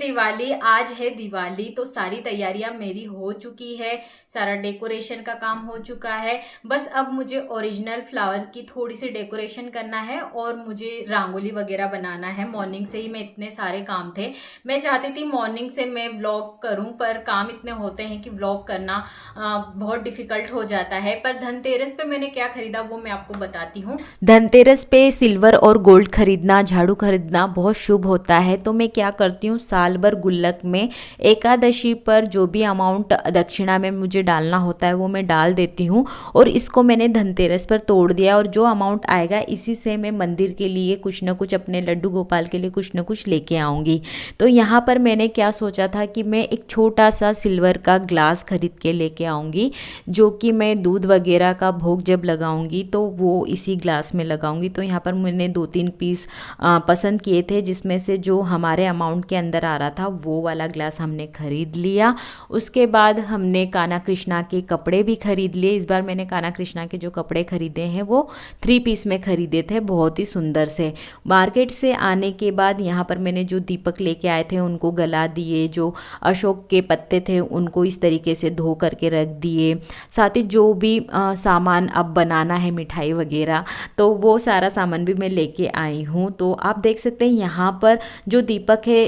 दिवाली। आज है दिवाली तो सारी तैयारियां मेरी हो चुकी है, सारा डेकोरेशन का काम हो चुका है। बस अब मुझे ओरिजिनल फ्लावर की थोड़ी सी डेकोरेशन करना है और मुझे रंगोली वगैरह बनाना है। मॉर्निंग से ही मैं इतने सारे काम थे, मैं चाहती थी मॉर्निंग से मैं व्लॉग करूं, पर काम इतने होते हैं कि व्लॉग करना बहुत डिफिकल्ट हो जाता है। पर धनतेरस पे मैंने क्या खरीदा वो मैं आपको बताती हूँ। धनतेरस पे सिल्वर और गोल्ड खरीदना, झाड़ू खरीदना बहुत शुभ होता है। तो मैं क्या करती हूँ, साल भर गुल्लक में एकादशी पर जो भी अमाउंट दक्षिणा में मुझे डालना होता है वो मैं डाल देती हूँ। और इसको मैंने धनतेरस पर तोड़ दिया और जो अमाउंट आएगा इसी से मैं मंदिर के लिए कुछ ना कुछ, अपने लड्डू गोपाल के लिए कुछ ना कुछ लेके आऊँगी। तो यहाँ पर मैंने क्या सोचा था कि मैं एक छोटा सा सिल्वर का ग्लास खरीद के लेके आऊँगी, जो कि मैं दूध वगैरह का भोग जब लगाऊंगी तो वो इसी ग्लास में लगाऊंगी। तो यहाँ पर मैंने 2-3 पीस पसंद किए थे, जिसमें से जो हमारे अमाउंट के अंदर आ रहा था वो वाला ग्लास हमने खरीद लिया। उसके बाद हमने कान्हा कृष्णा के कपड़े भी खरीद लिए। इस बार मैंने कान्हा कृष्णा के जो कपड़े खरीदे हैं वो 3 पीस में खरीदे थे, बहुत ही सुंदर से। मार्केट से आने के बाद यहाँ पर मैंने जो दीपक लेके आए थे उनको गला दिए, जो अशोक के पत्ते थे उनको इस तरीके से धो करके रख दिए। साथ ही जो भी सामान अब बनाना है, मिठाई वगैरह, तो वो सारा सामान भी मैं लेके आई हूँ। तो आप देख सकते हैं यहाँ पर जो दीपक है,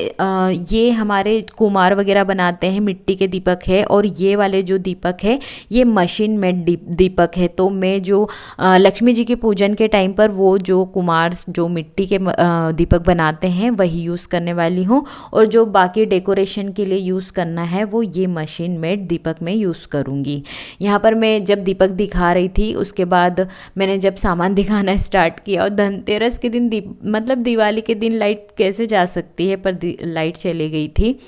ये हमारे कुमार वगैरह बनाते हैं, मिट्टी के दीपक है। और ये वाले जो दीपक है ये मशीन मेड दीपक है। तो मैं जो लक्ष्मी जी के पूजन के टाइम पर वो जो कुमार जो मिट्टी के दीपक बनाते हैं वही यूज़ करने वाली हूँ। और जो बाकी डेकोरेशन के लिए यूज़ करना है वो ये मशीन मेड दीपक में यूज़ करूँगी। यहाँ पर मैं जब दीपक दिखा रही थी उसके बाद मैंने जब सामान दिखाना स्टार्ट किया, और धनतेरस के दिन मतलब दिवाली के दिन लाइट कैसे जा सकती है, पर लाइट चली गई थी।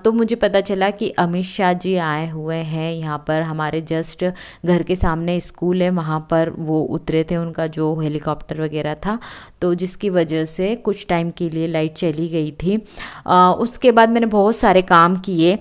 तो मुझे पता चला कि अमित शाह जी आए हुए हैं यहाँ पर। हमारे जस्ट घर के सामने स्कूल है, वहाँ पर वो उतरे थे, उनका जो हेलीकॉप्टर वगैरह था, तो जिसकी वजह से कुछ टाइम के लिए लाइट चली गई थी। उसके बाद मैंने बहुत सारे काम किए।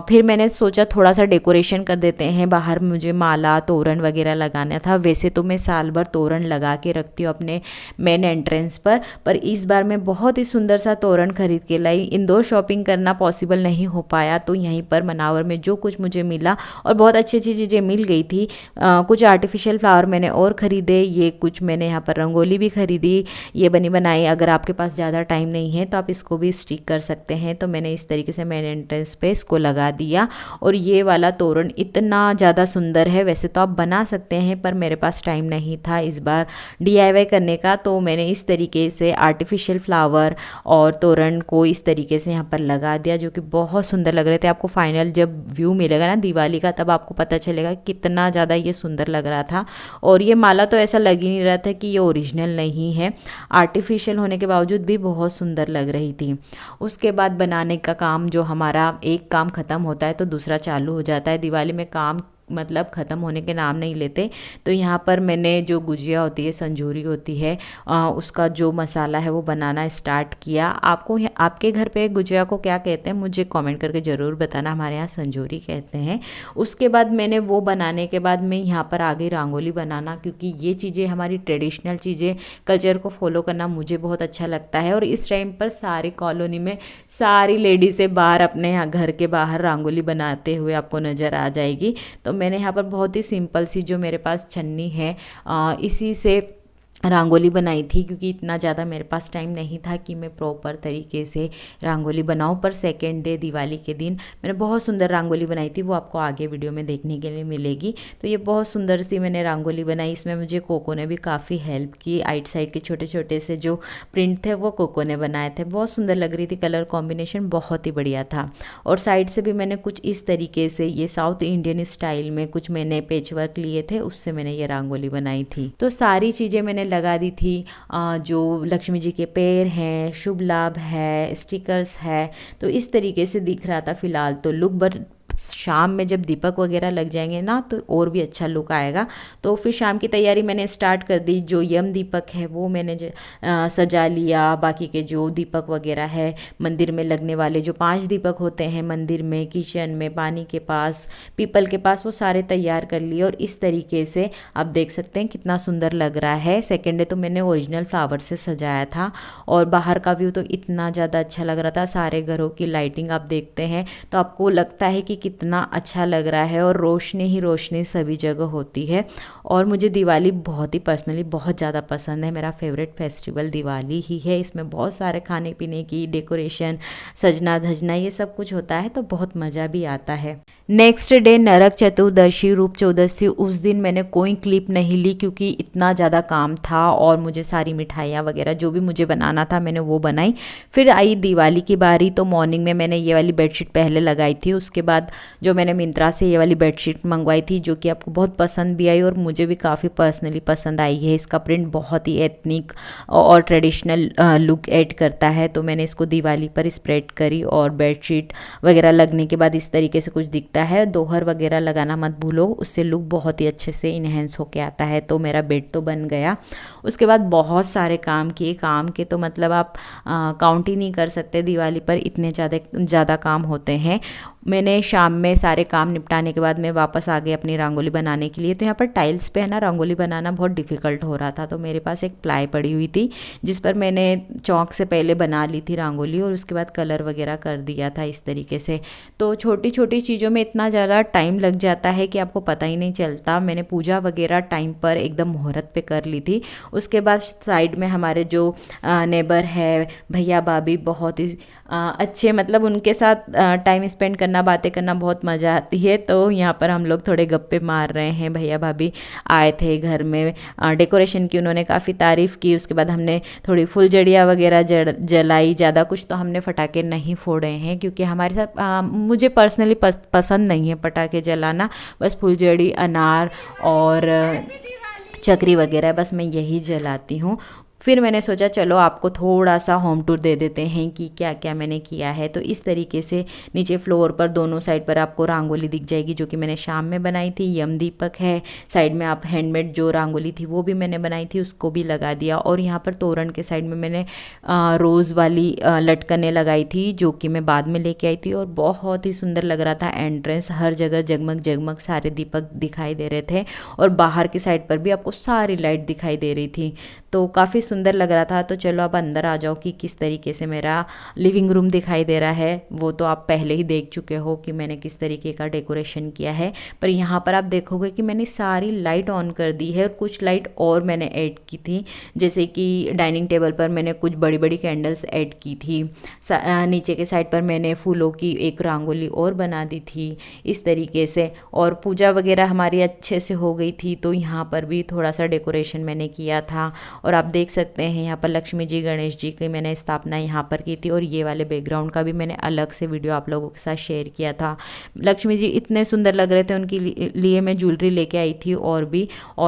फिर मैंने सोचा थोड़ा सा डेकोरेशन कर देते हैं। बाहर मुझे माला तोरण वगैरह लगाना था। वैसे तो मैं साल भर तोरण लगा के रखती हूँ अपने मेन एंट्रेंस पर इस बार मैं बहुत ही सुंदर सा तोरण खरीद के लाई। इंदौर शॉपिंग करना पॉसिबल नहीं हो पाया, तो यहीं पर मनावर में जो कुछ मुझे मिला, और बहुत अच्छी अच्छी चीज़ें मिल गई थी। कुछ आर्टिफिशियल फ्लावर मैंने और ख़रीदे, ये कुछ मैंने यहाँ पर रंगोली भी खरीदी, ये बनी बनाई। अगर आपके पास ज़्यादा टाइम नहीं है तो आप इसको भी स्टिक कर सकते हैं। तो मैंने इस तरीके से मेन एंट्रेंस पे इसको लगा दिया। और ये वाला तोरण इतना ज़्यादा सुंदर है। वैसे तो आप बना सकते हैं, पर मेरे पास टाइम नहीं था इस बार DIY करने का, तो मैंने इस तरीके से आर्टिफिशियल फ्लावर और तोरण को इस तरीके से यहाँ पर लगा दिया, जो कि बहुत सुंदर लग रहे थे। आपको फाइनल जब व्यू मिलेगा ना दिवाली का, तब आपको पता चलेगा कितना ज़्यादा ये सुंदर लग रहा था। और ये माला तो ऐसा लग ही नहीं रहा था कि ये ओरिजिनल नहीं है, आर्टिफिशियल होने के बावजूद भी बहुत सुंदर लग रही थी। उसके बाद बनाने का काम, जो हमारा एक काम ख़त्म होता है तो दूसरा चालू हो जाता है। दिवाली में काम मतलब ख़त्म होने के नाम नहीं लेते। तो यहाँ पर मैंने जो गुजिया होती है, संजोरी होती है, उसका जो मसाला है वो बनाना स्टार्ट किया। आपके घर पे गुजिया को क्या कहते हैं मुझे कमेंट करके ज़रूर बताना। हमारे यहाँ संजोरी कहते हैं। उसके बाद मैंने वो बनाने के बाद मैं यहाँ पर आ गई रंगोली बनाना, क्योंकि ये चीज़ें हमारी ट्रेडिशनल चीज़ें, कल्चर को फॉलो करना मुझे बहुत अच्छा लगता है। और इस टाइम पर सारी कॉलोनी में सारी लेडीज़ें बाहर अपने यहाँ घर के बाहर रंगोली बनाते हुए आपको नज़र आ जाएगी। तो मैंने यहाँ पर बहुत ही सिंपल सी जो मेरे पास छन्नी है, इसी से रंगोली बनाई थी, क्योंकि इतना ज़्यादा मेरे पास टाइम नहीं था कि मैं प्रॉपर तरीके से रंगोली बनाऊं। पर सेकेंड डे दिवाली के दिन मैंने बहुत सुंदर रंगोली बनाई थी, वो आपको आगे वीडियो में देखने के लिए मिलेगी। तो ये बहुत सुंदर सी मैंने रंगोली बनाई। इसमें मुझे कोको ने भी काफ़ी हेल्प की। आइट साइड के छोटे छोटे से जो प्रिंट थे वो कोको ने बनाए थे, बहुत सुंदर लग रही थी। कलर कॉम्बिनेशन बहुत ही बढ़िया था। और साइड से भी मैंने कुछ इस तरीके से, ये साउथ इंडियन स्टाइल में कुछ मैंने पेच वर्क लिए थे, उससे मैंने ये रंगोली बनाई थी। तो सारी चीज़ें मैंने लगा दी थी। जो लक्ष्मी जी के पैर हैं, शुभ लाभ है, स्टिकर्स है, तो इस तरीके से दिख रहा था। फिलहाल तो लुक शाम में जब दीपक वगैरह लग जाएंगे ना तो और भी अच्छा लुक आएगा। तो फिर शाम की तैयारी मैंने स्टार्ट कर दी। जो यम दीपक है वो मैंने सजा लिया। बाकी के जो दीपक वगैरह है मंदिर में लगने वाले, जो 5 दीपक होते हैं मंदिर में, किचन में, पानी के पास, पीपल के पास, वो सारे तैयार कर लिए। और इस तरीके से आप देख सकते हैं कितना सुंदर लग रहा है। सेकेंड डे तो मैंने ओरिजिनल फ्लावर से सजाया था और बाहर का व्यू तो इतना ज़्यादा अच्छा लग रहा था। सारे घरों की लाइटिंग आप देखते हैं तो आपको लगता है कि कितना अच्छा लग रहा है और रोशनी ही रोशनी सभी जगह होती है। और मुझे दिवाली बहुत ही पर्सनली बहुत ज़्यादा पसंद है। मेरा फेवरेट फेस्टिवल दिवाली ही है। इसमें बहुत सारे खाने पीने की, डेकोरेशन, सजना धजना, ये सब कुछ होता है तो बहुत मज़ा भी आता है। नेक्स्ट डे नरक चतुर्दशी, रूप चौदस थी। उस दिन मैंने कोई क्लिप नहीं ली क्योंकि इतना ज़्यादा काम था और मुझे सारी मिठाइयाँ वगैरह जो भी मुझे बनाना था मैंने वो बनाई। फिर आई दिवाली की बारी। तो मॉर्निंग में मैंने ये वाली बेडशीट पहले लगाई थी। उसके बाद जो मैंने मिंत्रा से ये वाली बेडशीट मंगवाई थी जो कि आपको बहुत पसंद भी आई और मुझे भी काफ़ी पर्सनली पसंद आई है। इसका प्रिंट बहुत ही एथनिक और ट्रेडिशनल लुक ऐड करता है। तो मैंने इसको दिवाली पर स्प्रेड करी और बेडशीट वगैरह लगने के बाद इस तरीके से कुछ दिखता है। दोहर वगैरह लगाना मत भूलो, उससे लुक बहुत ही अच्छे से इन्हेंस होके आता है। तो मेरा बेड तो बन गया। उसके बाद बहुत सारे काम किए। काम के तो मतलब आप काउंट ही नहीं कर सकते, दिवाली पर इतने ज़्यादा काम होते हैं। मैंने शाम में सारे काम निपटाने के बाद मैं वापस आ गई अपनी रंगोली बनाने के लिए। तो यहाँ पर टाइल्स पे है ना रंगोली बनाना बहुत डिफ़िकल्ट हो रहा था। तो मेरे पास एक प्लाई पड़ी हुई थी जिस पर मैंने चौक से पहले बना ली थी रंगोली और उसके बाद कलर वगैरह कर दिया था इस तरीके से। तो छोटी छोटी चीज़ों में इतना ज़्यादा टाइम लग जाता है कि आपको पता ही नहीं चलता। मैंने पूजा वगैरह टाइम पर एकदम मुहूर्त पे कर ली थी। उसके बाद साइड में हमारे जो नेबर है भैया भाभी बहुत ही अच्छे, मतलब उनके साथ टाइम स्पेंड करना, बातें करना बहुत मज़ा आती है। तो यहाँ पर हम लोग थोड़े गप्पे मार रहे हैं। भैया भाभी आए थे घर में, डेकोरेशन की उन्होंने काफ़ी तारीफ़ की। उसके बाद हमने थोड़ी फुलझड़ियाँ वगैरह जलाई। ज़्यादा कुछ तो हमने पटाखे नहीं फोड़े हैं क्योंकि हमारे साथ मुझे पर्सनली पसंद नहीं है पटाखे जलाना। बस फुलझड़ी, अनार और चक्री वगैरह बस मैं यही जलाती हूँ। फिर मैंने सोचा चलो आपको थोड़ा सा होम टूर दे देते हैं कि क्या क्या मैंने किया है। तो इस तरीके से नीचे फ्लोर पर दोनों साइड पर आपको रंगोली दिख जाएगी जो कि मैंने शाम में बनाई थी। यम दीपक है साइड में, आप हैंडमेड जो रंगोली थी वो भी मैंने बनाई थी, उसको भी लगा दिया। और यहाँ पर तोरण के साइड में मैंने रोज़ वाली लटकनें लगाई थी जो कि मैं बाद में लेके आई थी और बहुत ही सुंदर लग रहा था। एंट्रेंस हर जगह जगमग जगमग सारे दीपक दिखाई दे रहे थे और बाहर की साइड पर भी आपको सारी लाइट दिखाई दे रही थी। तो काफ़ी सुंदर लग रहा था। तो चलो अब अंदर आ जाओ कि किस तरीके से मेरा लिविंग रूम दिखाई दे रहा है। वो तो आप पहले ही देख चुके हो कि मैंने किस तरीके का डेकोरेशन किया है। पर यहाँ पर आप देखोगे कि मैंने सारी लाइट ऑन कर दी है और कुछ लाइट और मैंने ऐड की थी। जैसे कि डाइनिंग टेबल पर मैंने कुछ बड़ी बड़ी कैंडल्स ऐड की थी। नीचे के साइड पर मैंने फूलों की एक रंगोली और बना दी थी इस तरीके से। और पूजा वगैरह हमारी अच्छे से हो गई थी। तो यहाँ पर भी थोड़ा सा डेकोरेशन मैंने किया था और आप देख सकते हैं यहाँ पर लक्ष्मी जी, गणेश जी की मैंने स्थापना यहाँ पर की थी। और ये वाले बैकग्राउंड का भी मैंने अलग से वीडियो आप लोगों के साथ शेयर किया था। लक्ष्मी जी इतने सुंदर लग रहे थे, उनके लिए मैं ज्वेलरी लेके आई थी और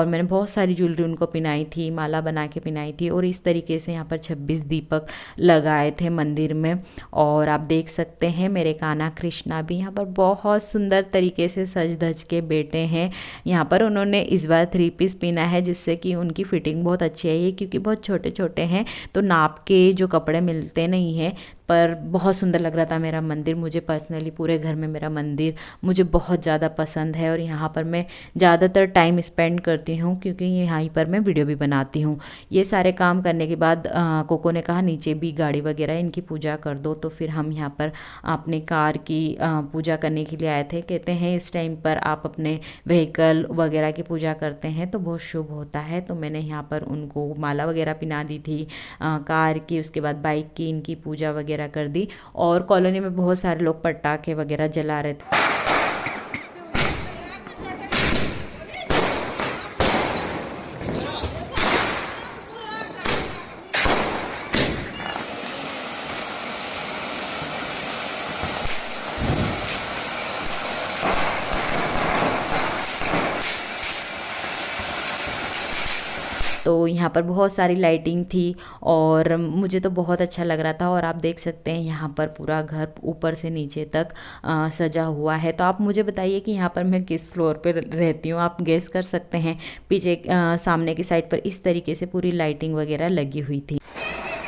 मैंने बहुत सारी ज्वेलरी उनको पिनाई थी, माला बना के पिनाई थी। और इस तरीके से यहाँ पर 26 दीपक लगाए थे मंदिर में। और आप देख सकते हैं मेरे कान्हा कृष्णा भी यहाँ पर बहुत सुंदर तरीके से सज धज के बैठे हैं। यहाँ पर उन्होंने इस बार 3 पीस पहना है जिससे कि उनकी फिटिंग बहुत अच्छी आई है क्योंकि बहुत छोटे छोटे हैं तो नाप के जो कपड़े मिलते नहीं हैं। पर बहुत सुंदर लग रहा था मेरा मंदिर। मुझे पर्सनली पूरे घर में मेरा मंदिर मुझे बहुत ज़्यादा पसंद है और यहाँ पर मैं ज़्यादातर टाइम स्पेंड करती हूँ क्योंकि यहाँ पर मैं वीडियो भी बनाती हूँ। ये सारे काम करने के बाद कोको ने कहा नीचे भी गाड़ी वगैरह इनकी पूजा कर दो। तो फिर हम यहाँ पर अपने कार की पूजा करने के लिए आए थे। कहते हैं इस टाइम पर आप अपने व्हीकल वगैरह की पूजा करते हैं तो बहुत शुभ होता है। तो मैंने यहाँ पर उनको माला वगैरह पिना दी थी कार की। उसके बाद बाइक की इनकी पूजा वगैरह कर दी। और कॉलोनी में बहुत सारे लोग पटाखे वगैरह जला रहे थे। तो यहाँ पर बहुत सारी लाइटिंग थी और मुझे तो बहुत अच्छा लग रहा था। और आप देख सकते हैं यहाँ पर पूरा घर ऊपर से नीचे तक सजा हुआ है। तो आप मुझे बताइए कि यहाँ पर मैं किस फ्लोर पर रहती हूँ, आप गेस कर सकते हैं। पीछे सामने की साइड पर इस तरीके से पूरी लाइटिंग वगैरह लगी हुई थी।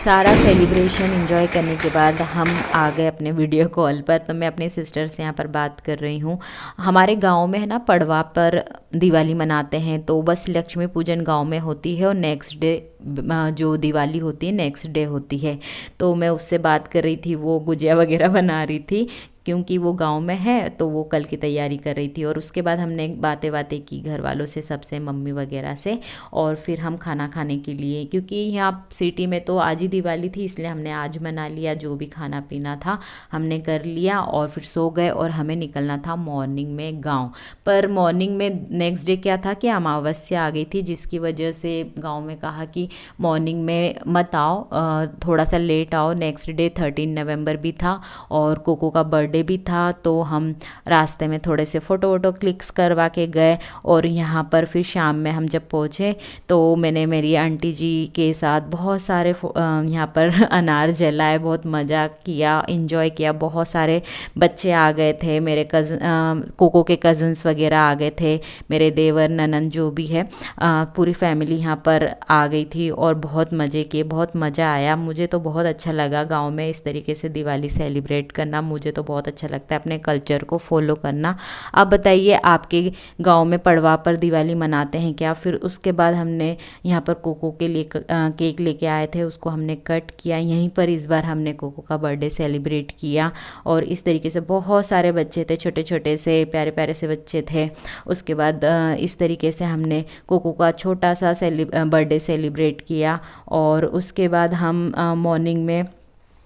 सारा सेलिब्रेशन एंजॉय करने के बाद हम आ गए अपने वीडियो कॉल पर। तो मैं अपने सिस्टर से यहाँ पर बात कर रही हूँ। हमारे गांव में है ना, पड़वा पर दिवाली मनाते हैं। तो बस लक्ष्मी पूजन गांव में होती है और नेक्स्ट डे जो दिवाली होती है नेक्स्ट डे होती है। तो मैं उससे बात कर रही थी, वो गुजिया वगैरह बना रही थी क्योंकि वो गांव में है, तो वो कल की तैयारी कर रही थी। और उसके बाद हमने बातें की घर वालों से, सबसे, मम्मी वगैरह से। और फिर हम खाना खाने के लिए, क्योंकि यहाँ सिटी में तो आज ही दिवाली थी, इसलिए हमने आज मना लिया। जो भी खाना पीना था हमने कर लिया और फिर सो गए। और हमें निकलना था मॉर्निंग में गाँव। पर मॉर्निंग में नेक्स्ट डे क्या था कि अमावस्या आ गई थी, जिसकी वजह से गाँव में कहा कि मॉर्निंग में मत आओ, थोड़ा सा लेट आओ। नेक्स्ट डे 13 नवंबर भी था और कोको का बर्थडे भी था। तो हम रास्ते में थोड़े से फ़ोटो वोटो क्लिक्स करवा के गए। और यहाँ पर फिर शाम में हम जब पहुँचे तो मैंने मेरी आंटी जी के साथ बहुत सारे यहाँ पर अनार जलाए, बहुत मज़ा किया, इंजॉय किया। बहुत सारे बच्चे आ गए थे, मेरे कोको के कज़न्स वगैरह आ गए थे, मेरे देवर ननंद जो भी है, पूरी फैमिली यहाँ पर आ गई थी। और बहुत मज़े किए, बहुत मज़ा आया। मुझे तो बहुत अच्छा लगा गांव में इस तरीके से दिवाली सेलिब्रेट करना। मुझे तो बहुत अच्छा लगता है अपने कल्चर को फॉलो करना। आप बताइए, आपके गांव में पड़वा पर दिवाली मनाते हैं क्या? फिर उसके बाद हमने यहाँ पर कोको के लिए केक लेके आए थे, उसको हमने कट किया। यहीं पर इस बार हमने कोको का बर्थडे सेलिब्रेट किया। और इस तरीके से बहुत सारे बच्चे थे, छोटे छोटे से प्यारे प्यारे से बच्चे थे। उसके बाद इस तरीके से हमने कोको का छोटा सा बर्थडे सेलिब्रेट किया। और उसके बाद हम मॉर्निंग में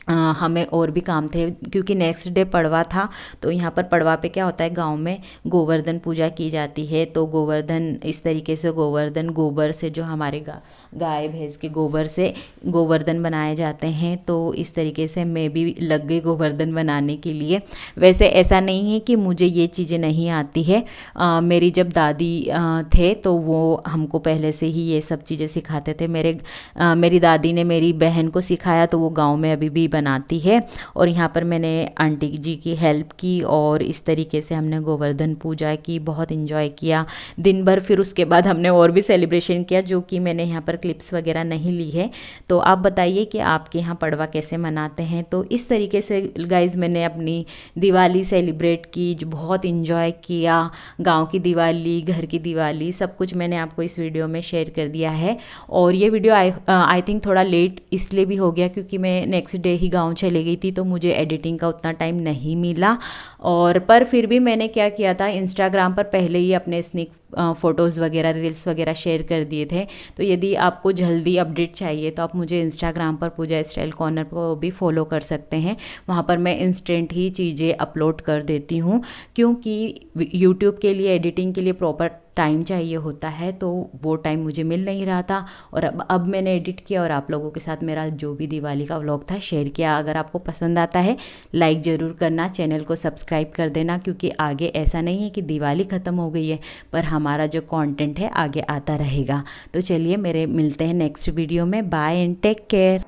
हमें और भी काम थे, क्योंकि नेक्स्ट डे पड़वा था। तो यहाँ पर पड़वा पे क्या होता है, गांव में गोवर्धन पूजा की जाती है। तो गोवर्धन इस तरीके से, गोवर्धन गोबर से, जो हमारे गाय भैंस के गोबर से गोवर्धन बनाए जाते हैं। तो इस तरीके से मैं भी लग गई गोवर्धन बनाने के लिए। वैसे ऐसा नहीं है कि मुझे ये चीज़ें नहीं आती है। मेरी जब दादी थे तो वो हमको पहले से ही ये सब चीज़ें सिखाते थे। मेरी दादी ने मेरी बहन को सिखाया, तो वो गाँव में अभी भी बनाती है। और यहाँ पर मैंने आंटी जी की हेल्प की और इस तरीके से हमने गोवर्धन पूजा की, बहुत इन्जॉय किया दिन भर। फिर उसके बाद हमने और भी सेलिब्रेशन किया, जो कि मैंने यहाँ पर क्लिप्स वगैरह नहीं ली है। तो आप बताइए कि आपके यहाँ पड़वा कैसे मनाते हैं। तो इस तरीके से गाइज मैंने अपनी दिवाली सेलिब्रेट की, जो बहुत इन्जॉय किया। गाँव की दिवाली, घर की दिवाली, सब कुछ मैंने आपको इस वीडियो में शेयर कर दिया है। और ये वीडियो आई थिंक थोड़ा लेट इसलिए भी हो गया क्योंकि मैं नेक्स्ट डे ही गांव चली गई थी, तो मुझे एडिटिंग का उतना टाइम नहीं मिला। और पर फिर भी मैंने क्या किया था, इंस्टाग्राम पर पहले ही अपने स्निक फ़ोटोज़ वगैरह, रील्स वगैरह शेयर कर दिए थे। तो यदि आपको जल्दी अपडेट चाहिए तो आप मुझे इंस्टाग्राम पर पूजा स्टाइल कॉर्नर को भी फॉलो कर सकते हैं। वहाँ पर मैं इंस्टेंट ही चीज़ें अपलोड कर देती हूँ, क्योंकि यूट्यूब के लिए एडिटिंग के लिए प्रॉपर टाइम चाहिए होता है। तो वो टाइम मुझे मिल नहीं रहा था। और अब मैंने एडिट किया और आप लोगों के साथ मेरा जो भी दिवाली का व्लॉग था शेयर किया। अगर आपको पसंद आता है लाइक ज़रूर करना, चैनल को सब्सक्राइब कर देना, क्योंकि आगे ऐसा नहीं है कि दिवाली ख़त्म हो गई है, पर हमारा जो कंटेंट है आगे आता रहेगा। तो चलिए, मेरे मिलते हैं नेक्स्ट वीडियो में। Bye and take care.